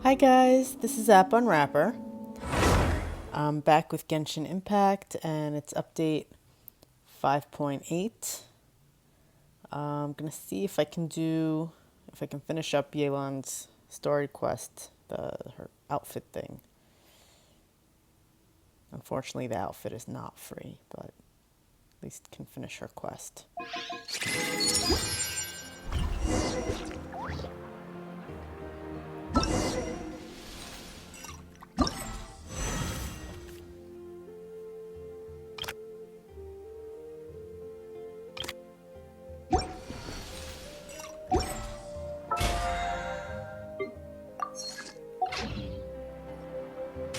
Hi guys, this is App Unwrapper. I'm back with Genshin Impact and it's update 5.8. I'm gonna see if I can finish up Yelan's story quest, her outfit thing. Unfortunately, the outfit is not free, but at least can finish her quest.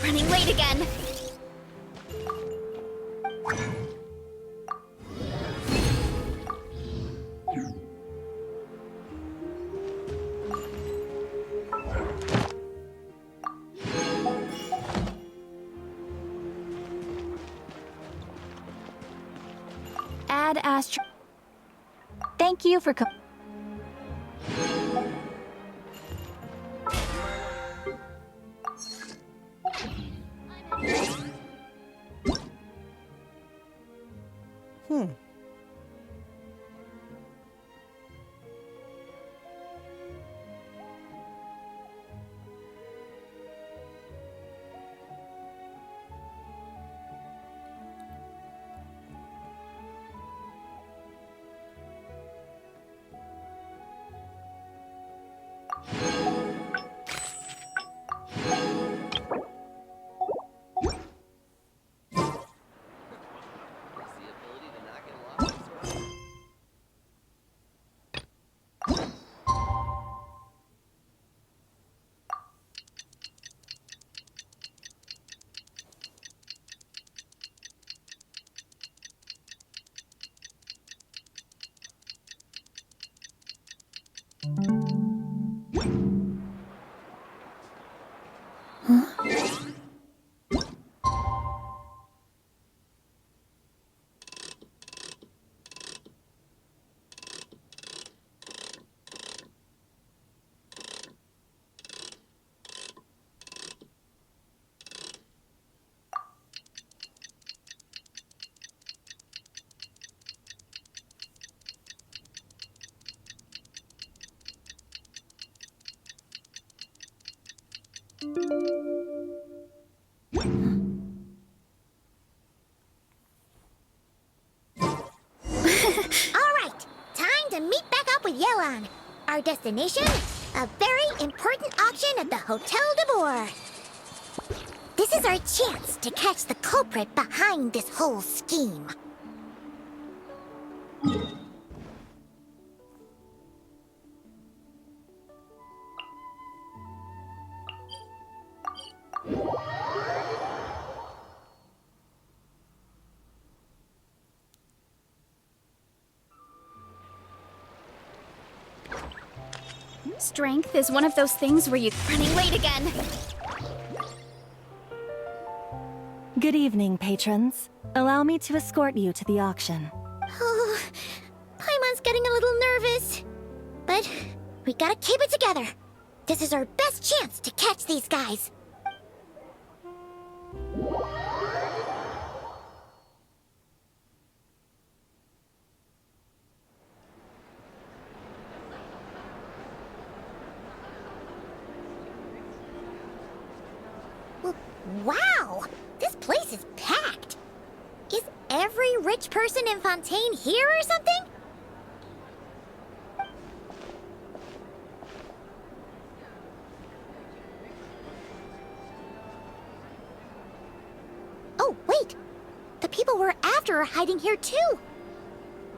Running late again. Add Astro. Thank you for Hmm. Alright, time to meet back up with Yelan. Our destination? A very important auction at the Hotel de Boer. This is our chance to catch the culprit behind this whole scheme. Strength is one of those things where you... Running late again! Good evening, patrons. Allow me to escort you to the auction. Oh, Paimon's getting a little nervous. But we gotta keep it together. This is our best chance to catch these guys. Wow! This place is packed! Is every rich person in Fontaine here or something? Oh, wait! The people we're after are hiding here too!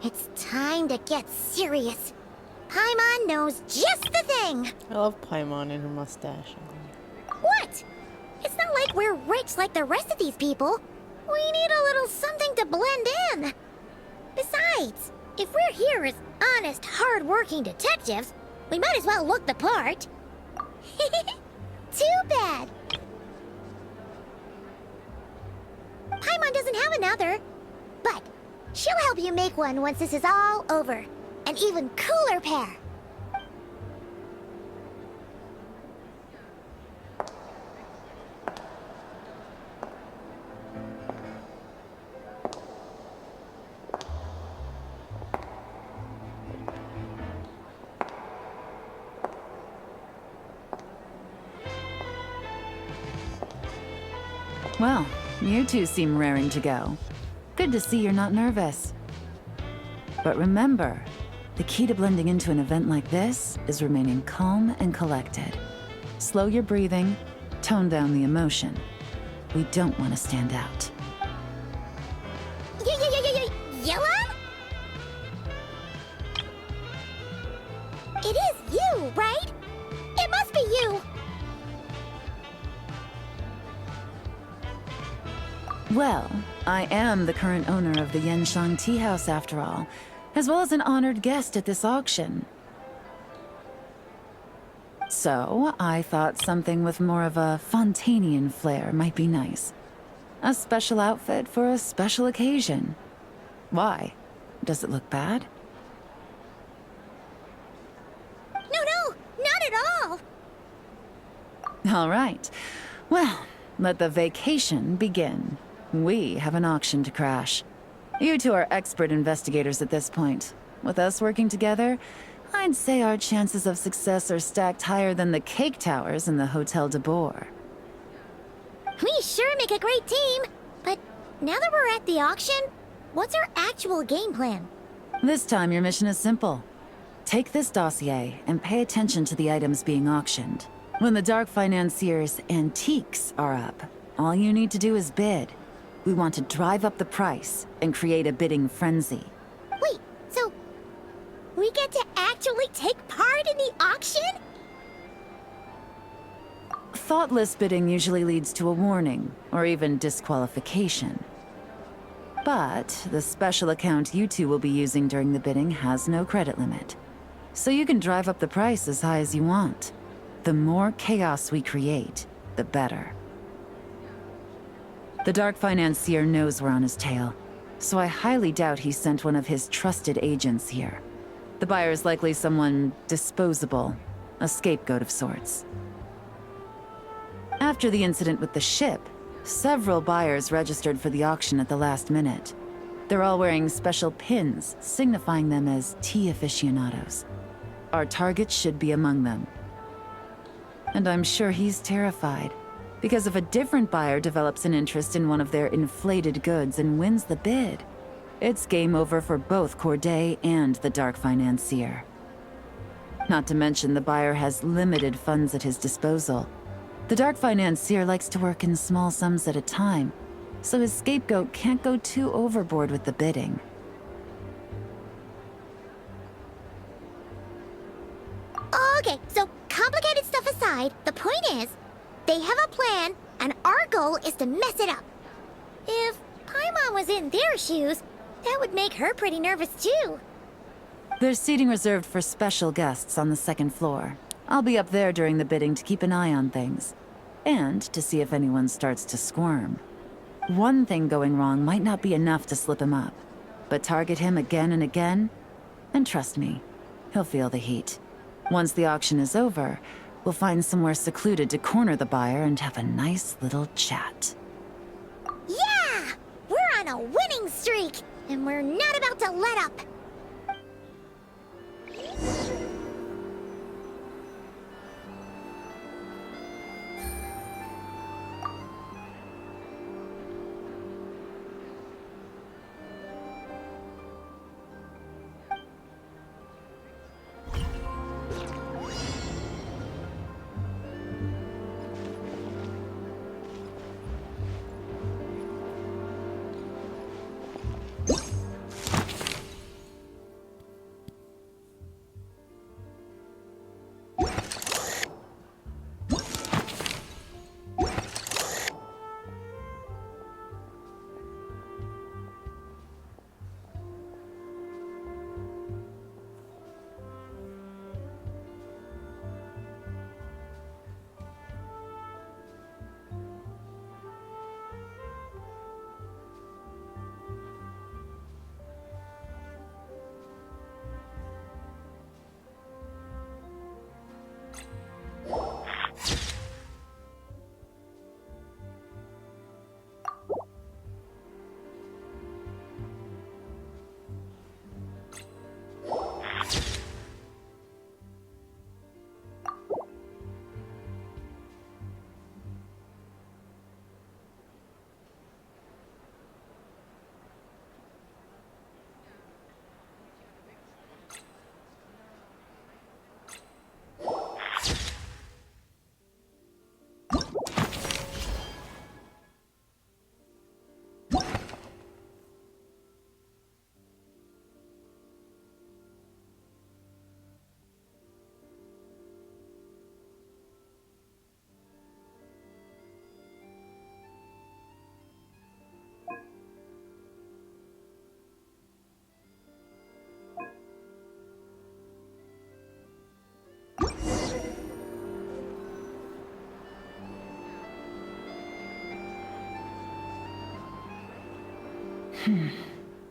It's time to get serious. Paimon knows just the thing! I love Paimon and her mustache. What? It's not like we're rich like the rest of these people. We need a little something to blend in. Besides, if we're here as honest, hard-working detectives, we might as well look the part. Too bad. Paimon doesn't have another, but she'll help you make one once this is all over. An even cooler pair. Well, you two seem raring to go. Good to see you're not nervous. But remember, the key to blending into an event like this is remaining calm and collected. Slow your breathing, tone down the emotion. We don't want to stand out. Yelan? It is you, right? It must be you. Well, I am the current owner of the Genshin Tea House after all, as well as an honored guest at this auction. So, I thought something with more of a Fontanian flair might be nice. A special outfit for a special occasion. Why? Does it look bad? No, not at all. All right. Well, let the vacation begin. We have an auction to crash. You two are expert investigators at this point. With us working together, I'd say our chances of success are stacked higher than the cake towers in the Hotel de Boer. We sure make a great team. But now that we're at the auction, what's our actual game plan? This time your mission is simple. Take this dossier and pay attention to the items being auctioned. When the Dark Financier's antiques are up, all you need to do is bid. We want to drive up the price and create a bidding frenzy. Wait, so we get to actually take part in the auction? Thoughtless bidding usually leads to a warning, or even disqualification. But the special account you two will be using during the bidding has no credit limit. So you can drive up the price as high as you want. The more chaos we create, the better. The Dark Financier knows we're on his tail, so I highly doubt he sent one of his trusted agents here. The buyer is likely someone disposable, a scapegoat of sorts. After the incident with the ship, several buyers registered for the auction at the last minute. They're all wearing special pins, signifying them as tea aficionados. Our target should be among them. And I'm sure he's terrified, because if a different buyer develops an interest in one of their inflated goods and wins the bid, it's game over for both Corday and the Dark Financier. Not to mention the buyer has limited funds at his disposal. The Dark Financier likes to work in small sums at a time, so his scapegoat can't go too overboard with the bidding. Okay, so complicated stuff aside, the point is, they have a plan, and our goal is to mess it up. If Paimon was in their shoes, that would make her pretty nervous too. There's seating reserved for special guests on the second floor. I'll be up there during the bidding to keep an eye on things, and to see if anyone starts to squirm. One thing going wrong might not be enough to slip him up, but target him again and again, and trust me, he'll feel the heat. Once the auction is over, we'll find somewhere secluded to corner the buyer and have a nice little chat. Yeah! We're on a winning streak, and we're not about to let up.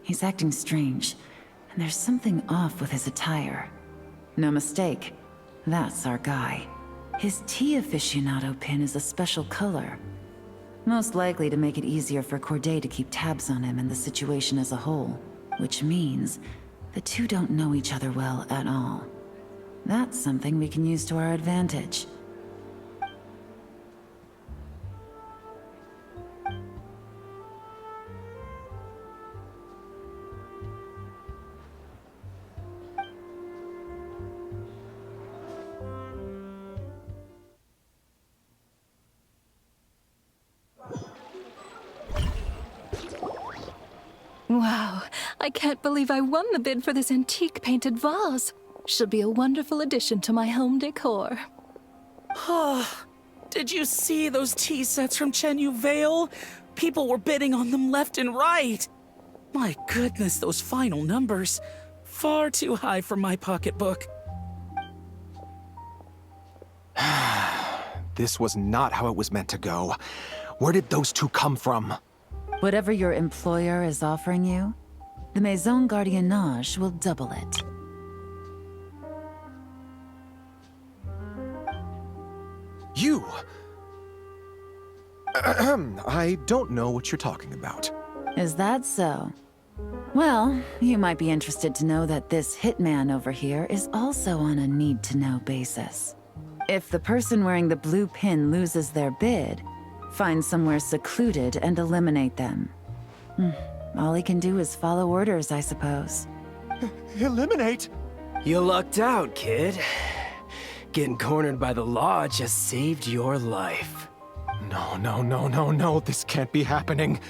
He's acting strange, and there's something off with his attire. No mistake, that's our guy. His tea aficionado pin is a special color. Most likely to make it easier for Corday to keep tabs on him and the situation as a whole. Which means the two don't know each other well at all. That's something we can use to our advantage. Wow, I can't believe I won the bid for this antique painted vase. Should be a wonderful addition to my home decor. Did you see those tea sets from Chenyu Vale? People were bidding on them left and right. My goodness, those final numbers. Far too high for my pocketbook. This was not how it was meant to go. Where did those two come from? Whatever your employer is offering you, the Maison Gardiennage will double it. You! I don't know what you're talking about. Is that so? Well, you might be interested to know that this hitman over here is also on a need-to-know basis. If the person wearing the blue pin loses their bid, find somewhere secluded and eliminate them. All he can do is follow orders, I suppose. Eliminate? You lucked out, kid. Getting cornered by the law just saved your life. No, this can't be happening.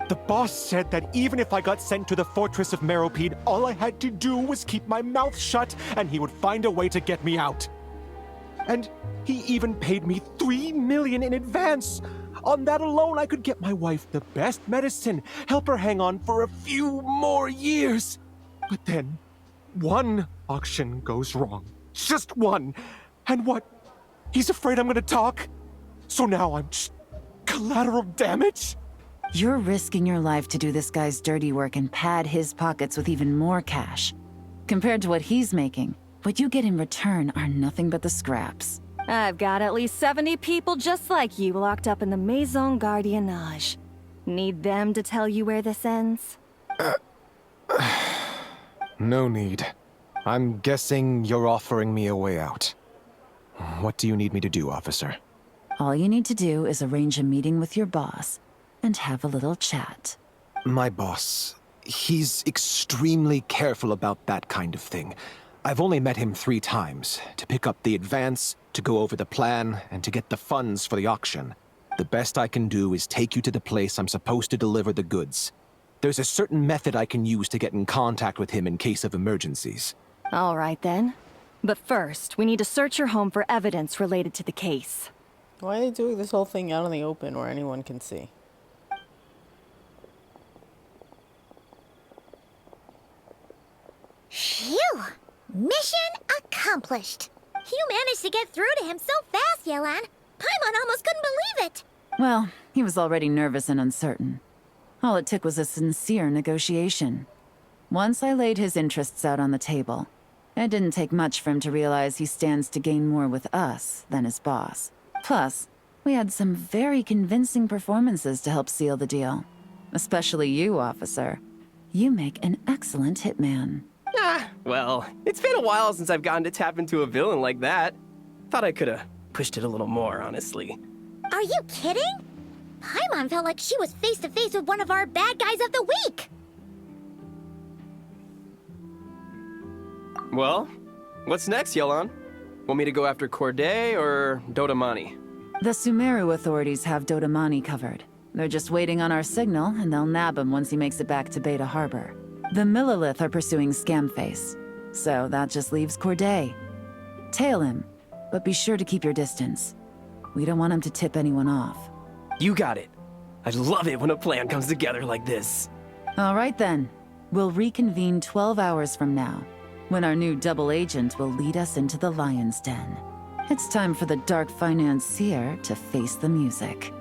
The boss said that even if I got sent to the fortress of Meropide, all I had to do was keep my mouth shut and he would find a way to get me out. And he even paid me 3 million in advance. On that alone, I could get my wife the best medicine, help her hang on for a few more years. But then, one auction goes wrong. Just one. And what? He's afraid I'm gonna talk? So now I'm just collateral damage? You're risking your life to do this guy's dirty work and pad his pockets with even more cash. Compared to what he's making, what you get in return are nothing but the scraps. I've got at least 70 people just like you locked up in the Maison Gardiennage. Need them to tell you where this ends? No need. I'm guessing you're offering me a way out. What do you need me to do, officer? All you need to do is arrange a meeting with your boss and have a little chat. My boss, he's extremely careful about that kind of thing. I've only met him 3 times, to pick up the advance, to go over the plan, and to get the funds for the auction. The best I can do is take you to the place I'm supposed to deliver the goods. There's a certain method I can use to get in contact with him in case of emergencies. All right then. But first, we need to search your home for evidence related to the case. Why are they doing this whole thing out in the open where anyone can see? Phew! Mission accomplished. You managed to get through to him so fast, Yelan. Paimon almost couldn't believe it. Well, he was already nervous and uncertain. All it took was a sincere negotiation. Once I laid his interests out on the table, it didn't take much for him to realize he stands to gain more with us than his boss. Plus, we had some very convincing performances to help seal the deal. Especially you, officer. You make an excellent hitman. Well, it's been a while since I've gotten to tap into a villain like that. Thought I could've pushed it a little more, honestly. Are you kidding? Paimon felt like she was face to face with one of our bad guys of the week. Well, what's next, Yelan? Want me to go after Corday or Dodamani? The Sumeru authorities have Dodamani covered. They're just waiting on our signal, and they'll nab him once he makes it back to Beta Harbor. The Millilith are pursuing Scamface, so that just leaves Corday. Tail him, but be sure to keep your distance. We don't want him to tip anyone off. You got it. I love it when a plan comes together like this. All right then. We'll reconvene 12 hours from now, when our new double agent will lead us into the Lion's Den. It's time for the dark financier to face the music.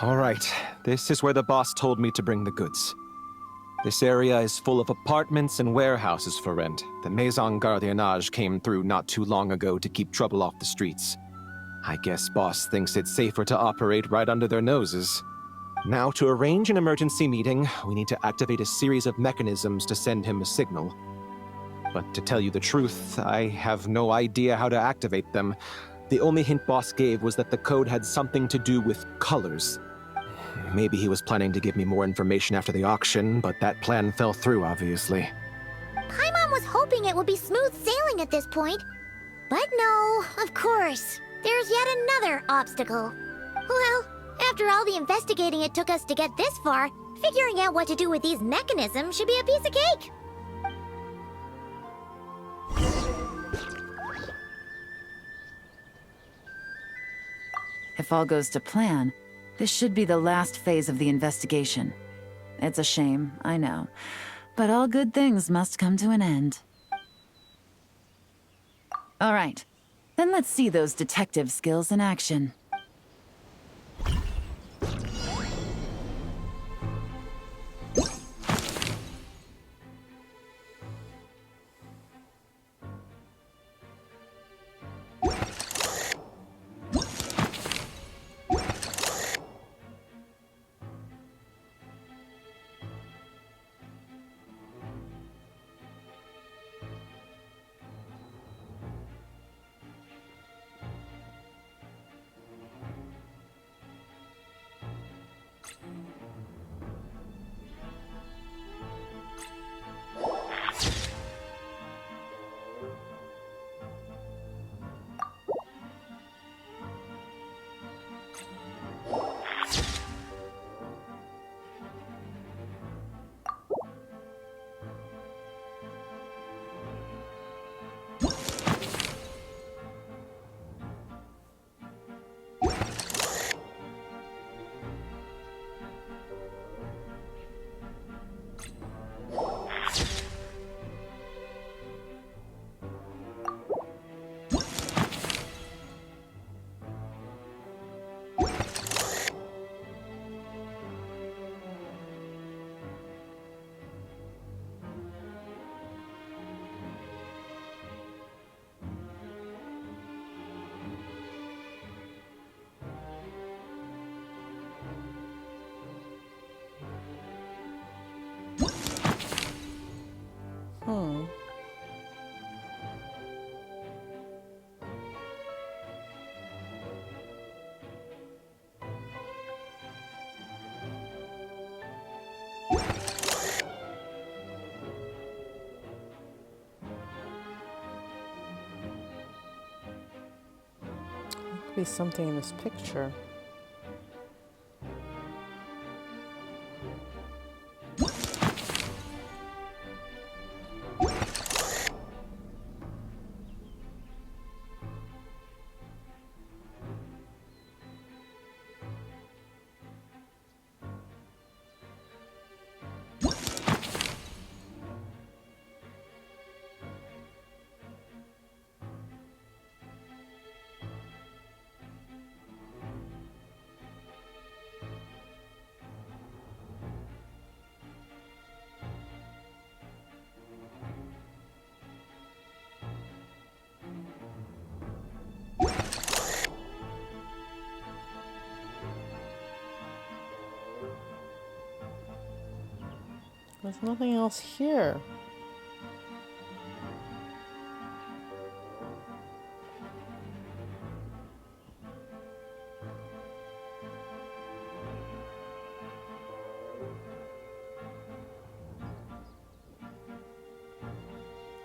All right, this is where the boss told me to bring the goods. This area is full of apartments and warehouses for rent. The Maison Gardiennage came through not too long ago to keep trouble off the streets. I guess boss thinks it's safer to operate right under their noses. Now, to arrange an emergency meeting, we need to activate a series of mechanisms to send him a signal. But to tell you the truth, I have no idea how to activate them. The only hint boss gave was that the code had something to do with colors. Maybe he was planning to give me more information after the auction, but that plan fell through, obviously. Paimon was hoping it would be smooth sailing at this point. But no, of course. There's yet another obstacle. Well, after all the investigating it took us to get this far, figuring out what to do with these mechanisms should be a piece of cake. If all goes to plan, this should be the last phase of the investigation. It's a shame, I know. But all good things must come to an end. All right, then let's see those detective skills in action. Could be something in this picture. There's nothing else here.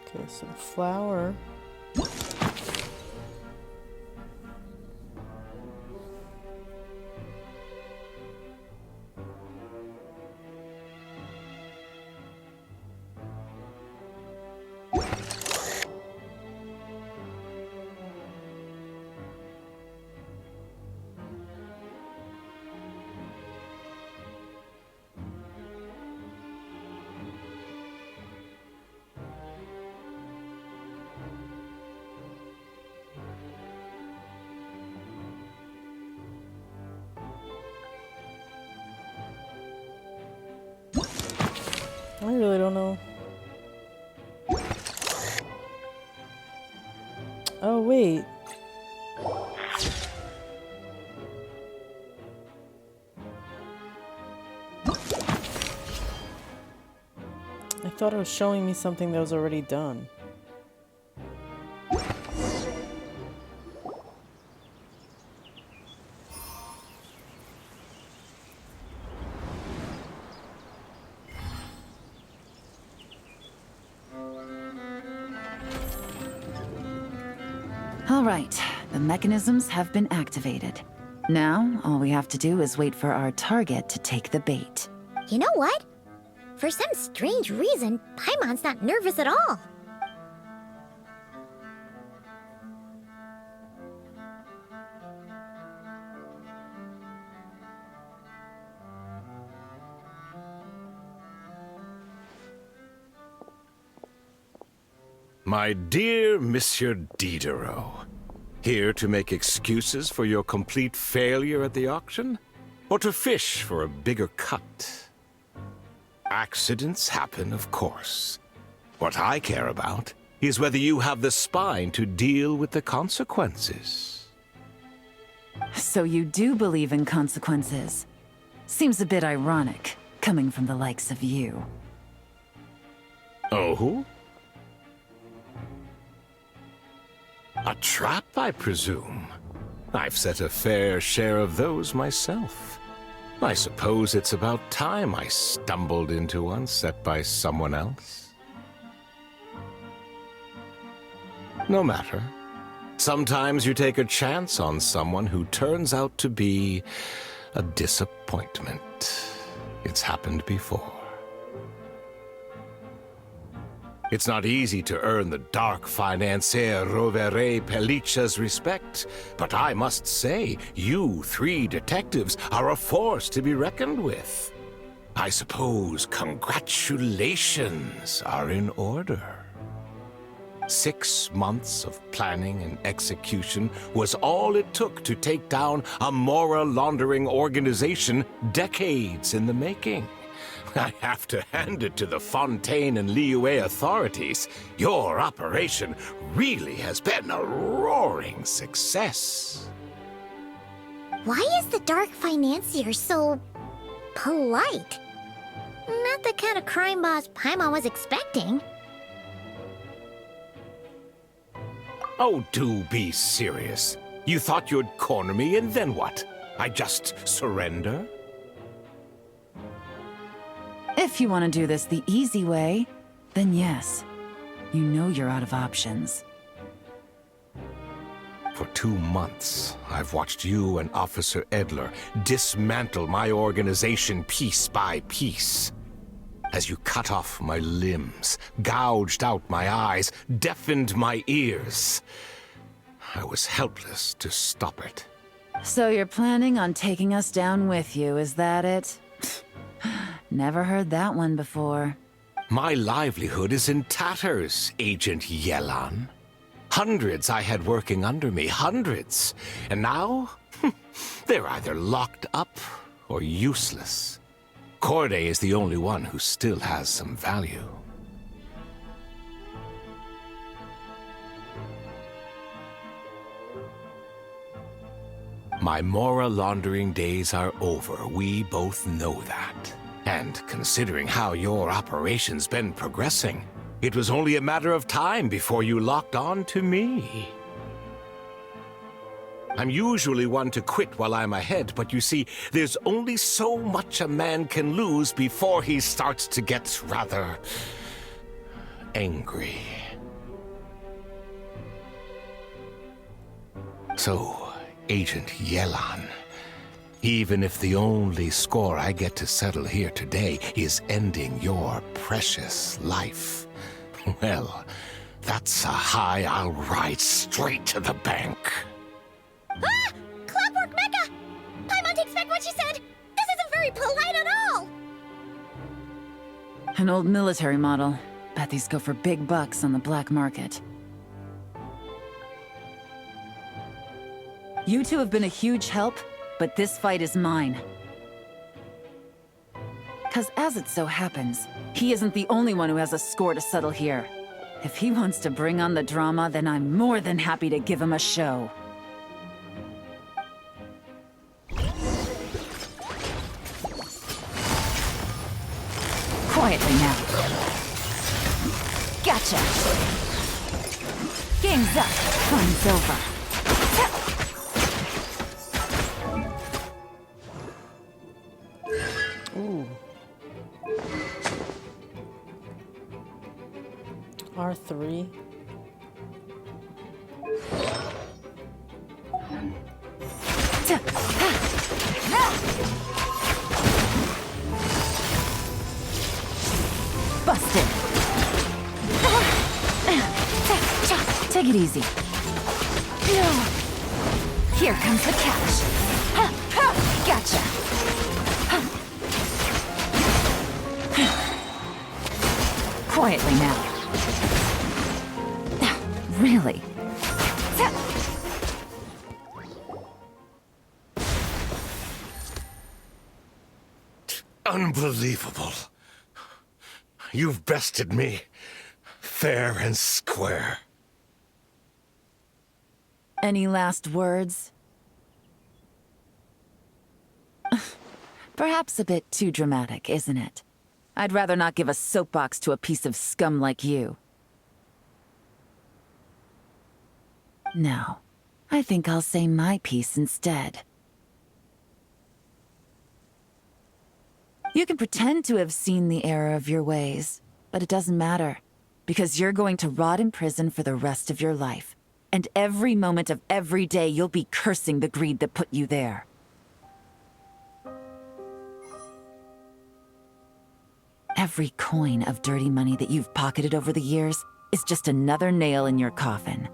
Okay, so the flower. I really don't know. Oh, wait. I thought it was showing me something that was already done. All right, the mechanisms have been activated. Now, all we have to do is wait for our target to take the bait. You know what? For some strange reason, Paimon's not nervous at all. My dear Monsieur Diderot, here to make excuses for your complete failure at the auction? Or to fish for a bigger cut? Accidents happen, of course. What I care about is whether you have the spine to deal with the consequences. So you do believe in consequences. Seems a bit ironic, coming from the likes of you. Oh? A trap, I presume. I've set a fair share of those myself. I suppose it's about time I stumbled into one set by someone else. No matter. Sometimes you take a chance on someone who turns out to be a disappointment. It's happened before. It's not easy to earn the dark financier Rovere Pelliccia's respect, but I must say, you three detectives are a force to be reckoned with. I suppose congratulations are in order. 6 months of planning and execution was all it took to take down a moral laundering organization decades in the making. I have to hand it to the Fontaine and Liyue authorities. Your operation really has been a roaring success. Why is the Dark Financier so polite? Not the kind of crime boss Paimon was expecting. Oh, do be serious. You thought you'd corner me, and then what? I just surrender? If you want to do this the easy way, then yes. You know you're out of options. For 2 months, I've watched you and Officer Edler dismantle my organization piece by piece. As you cut off my limbs, gouged out my eyes, deafened my ears. I was helpless to stop it. So you're planning on taking us down with you, is that it? Never heard that one before. My livelihood is in tatters, Agent Yelan. Hundreds I had working under me, hundreds. And now, they're either locked up or useless. Corday is the only one who still has some value. My moral laundering days are over. We both know that. And considering how your operation's been progressing, it was only a matter of time before you locked on to me. I'm usually one to quit while I'm ahead, but you see, there's only so much a man can lose before he starts to get rather angry. So, Agent Yelan, even if the only score I get to settle here today is ending your precious life, well, that's a high I'll ride straight to the bank. Ah! Clockwork Mecha! Paimon takes back what she said! This isn't very polite at all! An old military model. Bet these go for big bucks on the black market. You two have been a huge help, but this fight is mine. 'Cause as it so happens, he isn't the only one who has a score to settle here. If he wants to bring on the drama, then I'm more than happy to give him a show. Quietly now. Gotcha! Game's up. Fun's over. Ooh. R3. Busted. Take it easy. Here comes the catch. Gotcha. Quietly now. Really? Unbelievable. You've bested me, fair and square. Any last words? Perhaps a bit too dramatic, isn't it? I'd rather not give a soapbox to a piece of scum like you. No, I think I'll say my piece instead. You can pretend to have seen the error of your ways, but it doesn't matter, because you're going to rot in prison for the rest of your life. And every moment of every day you'll be cursing the greed that put you there. Every coin of dirty money that you've pocketed over the years is just another nail in your coffin.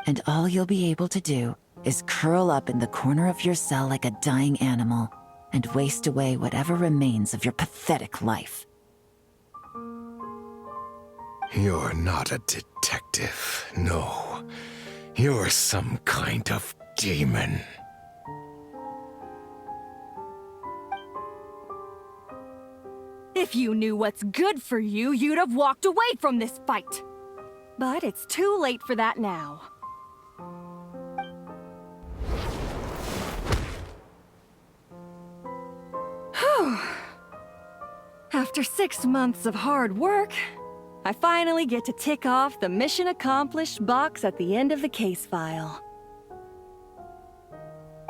And all you'll be able to do is curl up in the corner of your cell like a dying animal and waste away whatever remains of your pathetic life. You're not a detective, no. You're some kind of demon. If you knew what's good for you, you'd have walked away from this fight. But it's too late for that now. Whew. After 6 months of hard work, I finally get to tick off the mission accomplished box at the end of the case file.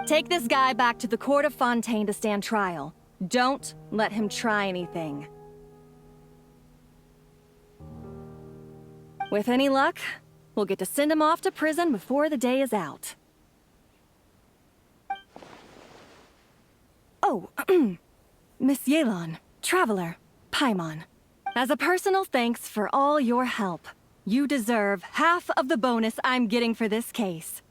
Take this guy back to the court of Fontaine to stand trial. Don't let him try anything. With any luck, we'll get to send him off to prison before the day is out. Oh, Miss Yelan, Traveler, Paimon. As a personal thanks for all your help, you deserve half of the bonus I'm getting for this case.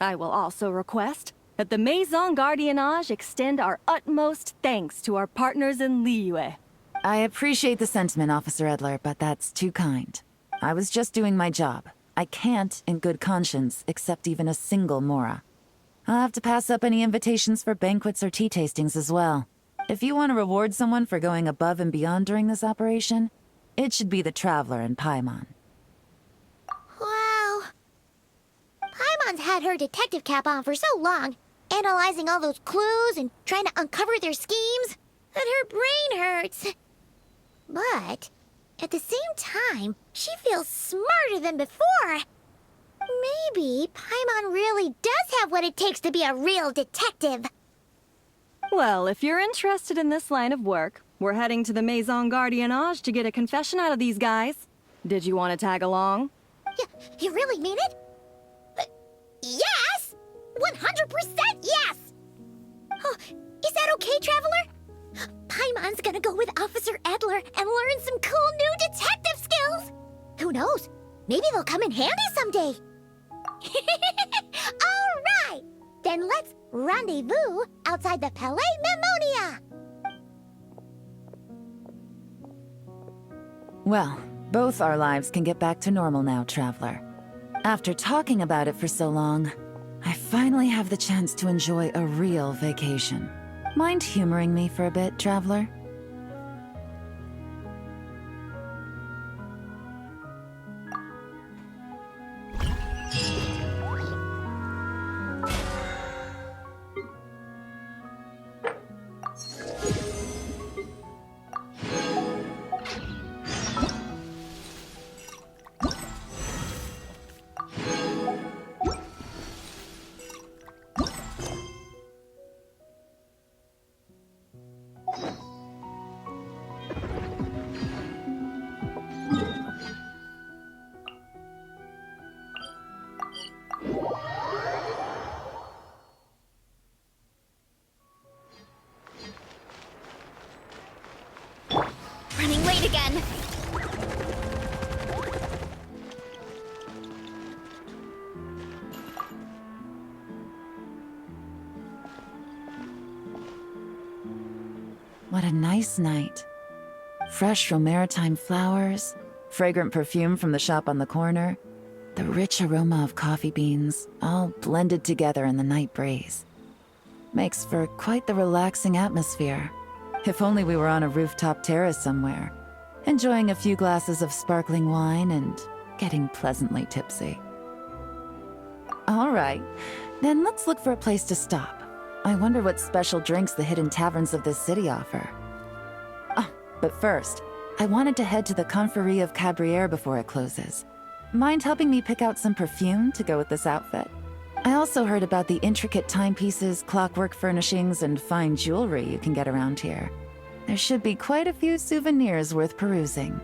I will also request that the Maison Gardiennage extend our utmost thanks to our partners in Liyue. I appreciate the sentiment, Officer Edler, but that's too kind. I was just doing my job. I can't, in good conscience, accept even a single Mora. I'll have to pass up any invitations for banquets or tea tastings as well. If you want to reward someone for going above and beyond during this operation, it should be the Traveler and Paimon. Wow. Paimon's had her detective cap on for so long, analyzing all those clues and trying to uncover their schemes, that her brain hurts. But at the same time, she feels smarter than before. Maybe Paimon really does have what it takes to be a real detective. Well, if you're interested in this line of work, we're heading to the Maison Gardiennage to get a confession out of these guys. Did you want to tag along? You really mean it? Yes! 100% yes! Oh, is that okay, Traveler? Paimon's gonna go with Officer Edler and learn some cool new detective skills! Who knows? Maybe they'll come in handy someday! Alright! Then let's rendezvous outside the Palais Memonia! Well, both our lives can get back to normal now, Traveler. After talking about it for so long, I finally have the chance to enjoy a real vacation. Mind humoring me for a bit, Traveler? Running late again. What a nice night. Fresh from maritime flowers, fragrant perfume from the shop on the corner, the rich aroma of coffee beans, all blended together in the night breeze. Makes for quite the relaxing atmosphere. If only we were on a rooftop terrace somewhere, enjoying a few glasses of sparkling wine and getting pleasantly tipsy. All right, then let's look for a place to stop. I wonder what special drinks the hidden taverns of this city offer. Oh, but first, I wanted to head to the Confrérie of Cabrières before it closes. Mind helping me pick out some perfume to go with this outfit? I also heard about the intricate timepieces, clockwork furnishings, and fine jewelry you can get around here. There should be quite a few souvenirs worth perusing.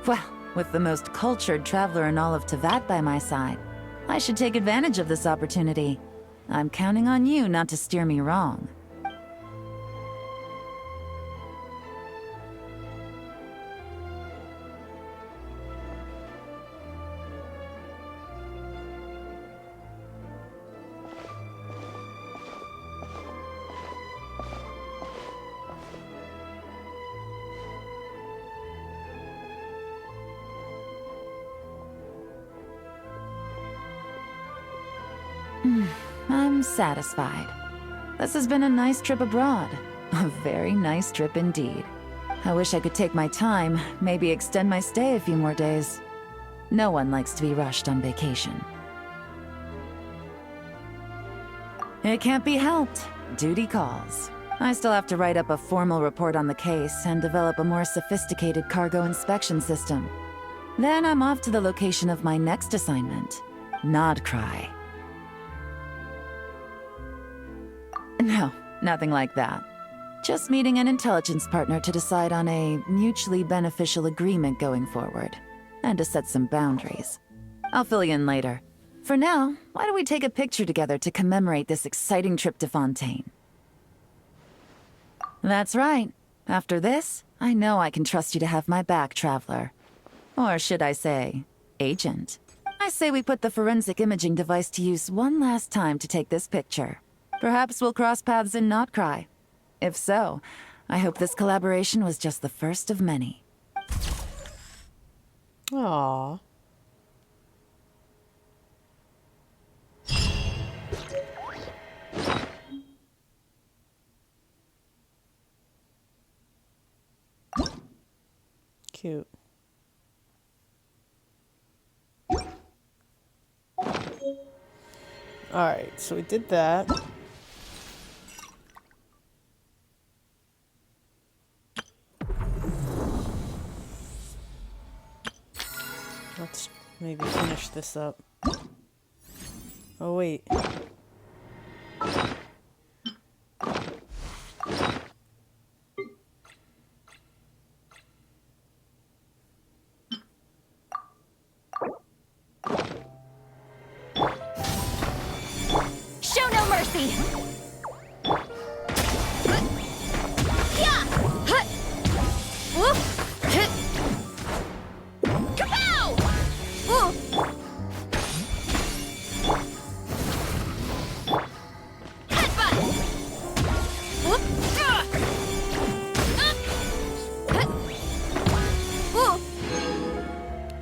Well, with the most cultured traveler in all of Teyvat by my side, I should take advantage of this opportunity. I'm counting on you not to steer me wrong. I'm satisfied. This has been a nice trip abroad. A very nice trip indeed. I wish I could take my time, maybe extend my stay a few more days. No one likes to be rushed on vacation. It can't be helped. Duty calls. I still have to write up a formal report on the case and develop a more sophisticated cargo inspection system. Then I'm off to the location of my next assignment, Nodcry. No, nothing like that. Just meeting an intelligence partner to decide on a mutually beneficial agreement going forward, and to set some boundaries. I'll fill you in later. For now, why don't we take a picture together to commemorate this exciting trip to Fontaine? That's right. After this, I know I can trust you to have my back, Traveler. Or should I say, Agent. I say we put the forensic imaging device to use one last time to take this picture. Perhaps we'll cross paths in Nodcry. If so, I hope this collaboration was just the first of many. Aww. Cute. Alright, so we did that. Let's maybe finish this up. Oh, wait. Show no mercy! Yeah! Hut! Whoop! Hit! Kapow! Ooh! Headbutt! Whoop! Hut!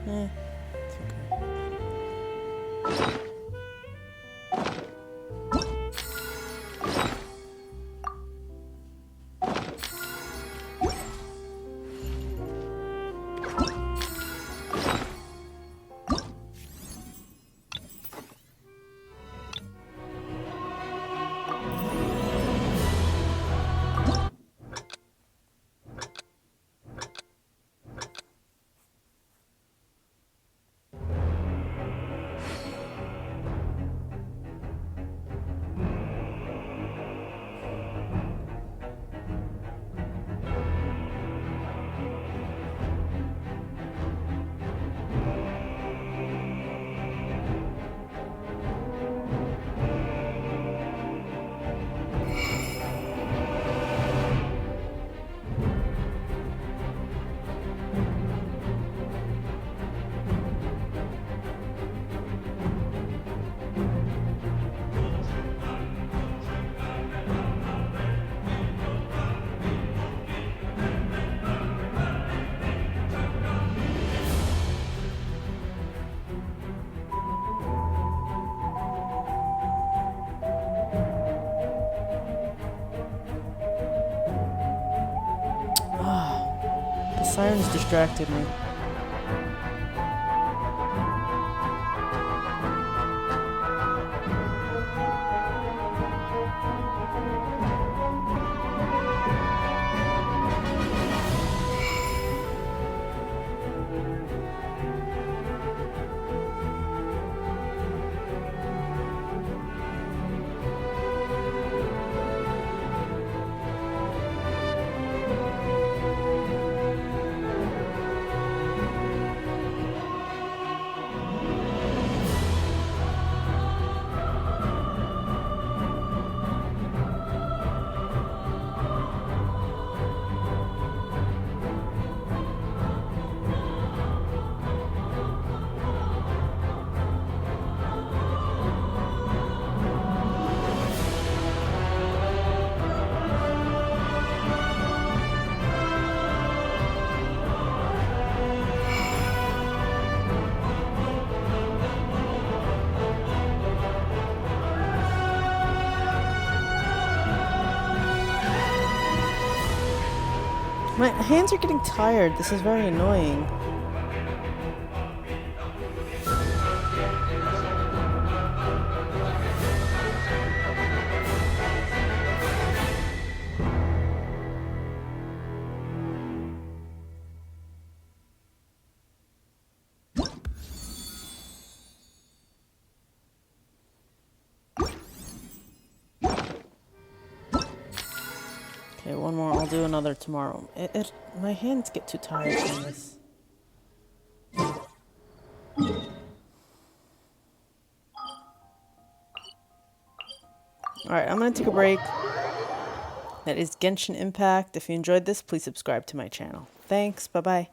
Ooh! It's okay. sirens distracted me. My hands are getting tired. This is very annoying. Okay, one more. I'll do another tomorrow. My hands get too tired from this. Alright, I'm gonna take a break. That is Genshin Impact. If you enjoyed this, please subscribe to my channel. Thanks, bye-bye.